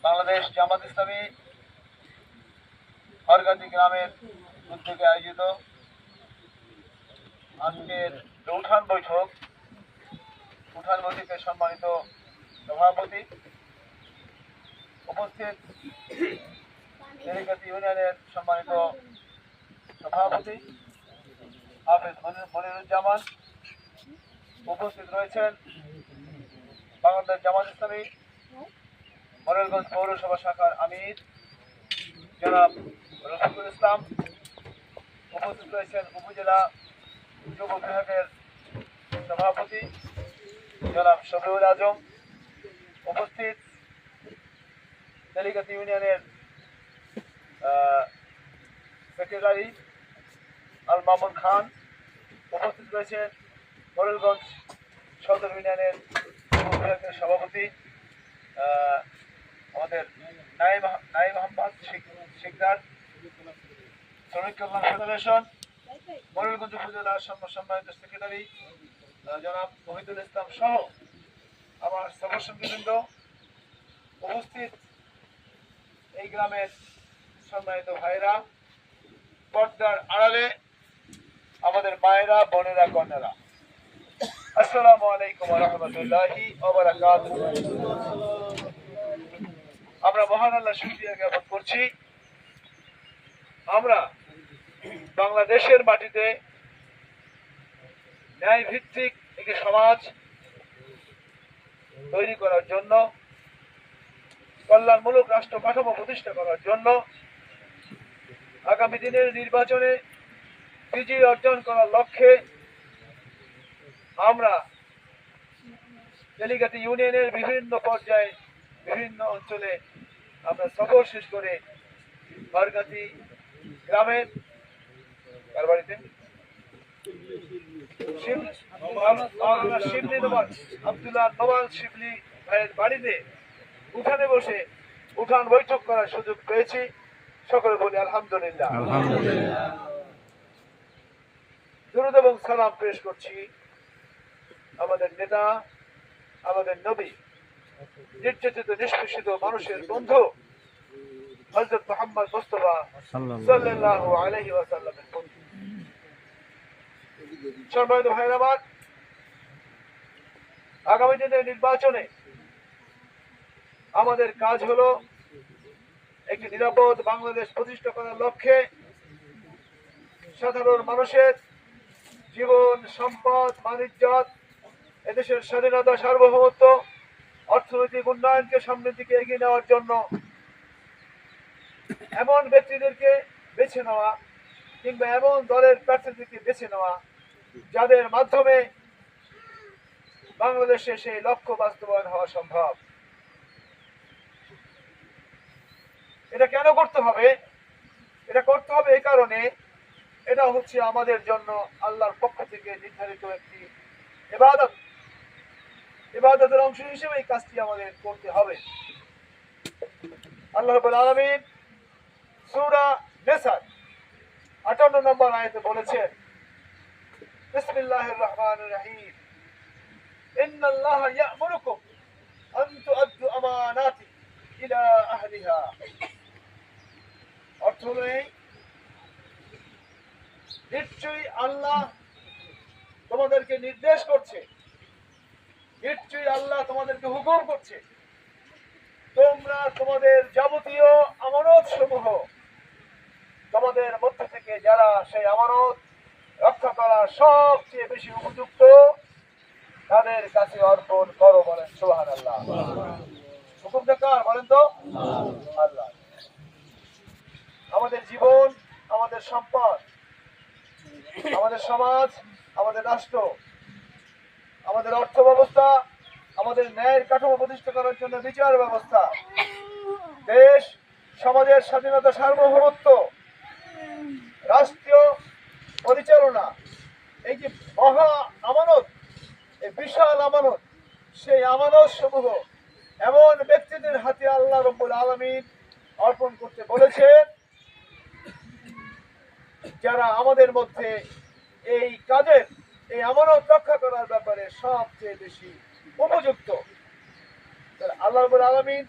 বাংলাদেশ জামাত ইসলামী হরগাতি গ্রামের উদ্যোগে আয়োজিত আজকের উঠান বৈঠকে সম্মানিত সভাপতি, উপস্থিত তেলিগাতি ইউনিয়নের সম্মানিত সভাপতি হাফেজ মনিরুজ্জামান, উপস্থিত রয়েছেন বাংলাদেশ জামাত ইসলামী মডেলগঞ্জ পৌরসভা শাখার আমির জনাব রফিকুল ইসলাম, উপস্থিত রয়েছেন উপজেলা যুব বিভাগের সভাপতি জনাব শফিউল আজম, উপস্থিত তেলিগাতি ইউনিয়নের সেক্রেটারি আল মামুন খান, উপস্থিত রয়েছেন মডেলগঞ্জ সদর ইউনিয়নের যুব বিভাগের সভাপতি আমাদের নাইম আহমদ শিকদার, শ্রমিক কল্যাণ ফেডারেশন মডেলগঞ্জ উপজেলার সম্মানিত সেক্রেটারি জনাব মহিদুল ইসলাম সহ আমার সদস্যবৃন্দ, উপস্থিত এই গ্রামের সম্মানিত ভাইরা, পর্দার আড়ালে আমাদের মায়েরা, বোনেরা, কন্যারা, আসসালামু আলাইকুম ওয়া রাহমাতুল্লাহি ওয়া বারাকাতুহু। আমরা মহান আল্লাহর শুকরিয়া জ্ঞাপন করছি, আমরা বাংলাদেশের মাটিতে ন্যায় ভিত্তিক একটি সমাজ তৈরি করার জন্য, কল্যাণমূলক রাষ্ট্র কাঠামো প্রতিষ্ঠা করার জন্য, আগামী দিনের নির্বাচনে বিজয় অর্জন করার লক্ষ্যে আমরা তেলিগাতি ইউনিয়নের বিভিন্ন পর্যায়ে বিভিন্ন অঞ্চলে আমরা সফর শেষ করে হরগাতি গ্রামের কার বাড়িতে আব্দুল্লাহ নওয়াল শিবলি ভাইয়ের বাড়িতে উঠানে বসে উঠান বৈঠক করার সুযোগ পেয়েছি। সকলে বলি আলহামদুলিল্লাহ। দুরূদ এবং সালাম পেশ করছি আমাদের নেতা, আমাদের নবী, নির্যাতিত নিষ্পেষিত মানুষের বন্ধু হযরত মুহাম্মদ মুস্তাফা সাল্লাল্লাহু আলাইহি ওয়াসাল্লামের বন্ধু। সম্মানিত ভাইরা আমার, আগামী দিনের নির্বাচনে আমাদের কাজ হলো একটি নিরাপদ বাংলাদেশ প্রতিষ্ঠা করার লক্ষ্যে সাধারণ মানুষের জীবন, সম্পদ, বাণিজ্যত, এদেশের স্বাধীনতা, সার্বভৌমত্ব, অর্থনৈতিক উন্নয়নকে সামনের দিকে এগিয়ে নেওয়ার জন্য এমন ব্যক্তিদেরকে বেছে নেওয়া কিংবা এমন দলের প্রার্থীদেরকে বেছে নেওয়া যাদের মাধ্যমে বাংলাদেশে সেই লক্ষ্য বাস্তবায়ন হওয়া সম্ভব। এটা কেন করতে হবে? এটা করতে হবে এই কারণে, এটা হচ্ছে আমাদের জন্য আল্লাহর পক্ষ থেকে নির্ধারিত একটি ইবাদত। ইবাদতের অংশ হিসেবে এই কাজটি আমাদের করতে হবে। আল্লাহ রাব্বুল আলামিন সূরা নিসা 58 নম্বর আয়াতে বলেছেন, বিসমিল্লাহির রহমানির রহিম, ইন্নাল্লাহা ইয়া'মুরুকুম আন তু'আদ্দু আমানাতি ইলা আহলিহা। অর্থ হলো নিশ্চয়ই আল্লাহ তোমাদেরকে নির্দেশ করছে, নিশ্চয়ই আল্লাহ তোমাদেরকে হুকুম করছে, তোমরা তোমাদের যাবতীয় আমানত সমূহ তোমাদের মধ্য থেকে যারা সেই আমানত রক্ষা করা সবচেয়ে বেশি উপযুক্ত তাদের কাছে অর্পণ করো। বলেন সুবহানাল্লাহ। হুকুমটা কার বলেন তো? আল্লাহ। আমাদের জীবন, আমাদের সম্পদ, আমাদের সমাজ, আমাদের রাষ্ট্র, আমাদের অর্থ ব্যবস্থা, আমাদের ন্যায়ের কাঠামো প্রতিষ্ঠা করার জন্য বিচার ব্যবস্থা, দেশ সমাজের স্বাধীনতা, সার্বভৌমত্ব, রাষ্ট্রীয় পরিচালনা, এই যে মহা আমানত, এই বিশাল আমানত, সেই আমানত সমূহ এমন ব্যক্তিদের হাতে আল্লাহ রাব্বুল আলামিন অর্পণ করতে বলেছেন যারা আমাদের মধ্যে এই কাজের, এই আমানত রক্ষা করার ব্যাপারে সবচেয়ে বেশি উপযুক্ত। তাহলে আল্লাহ রাব্বুল আলামিন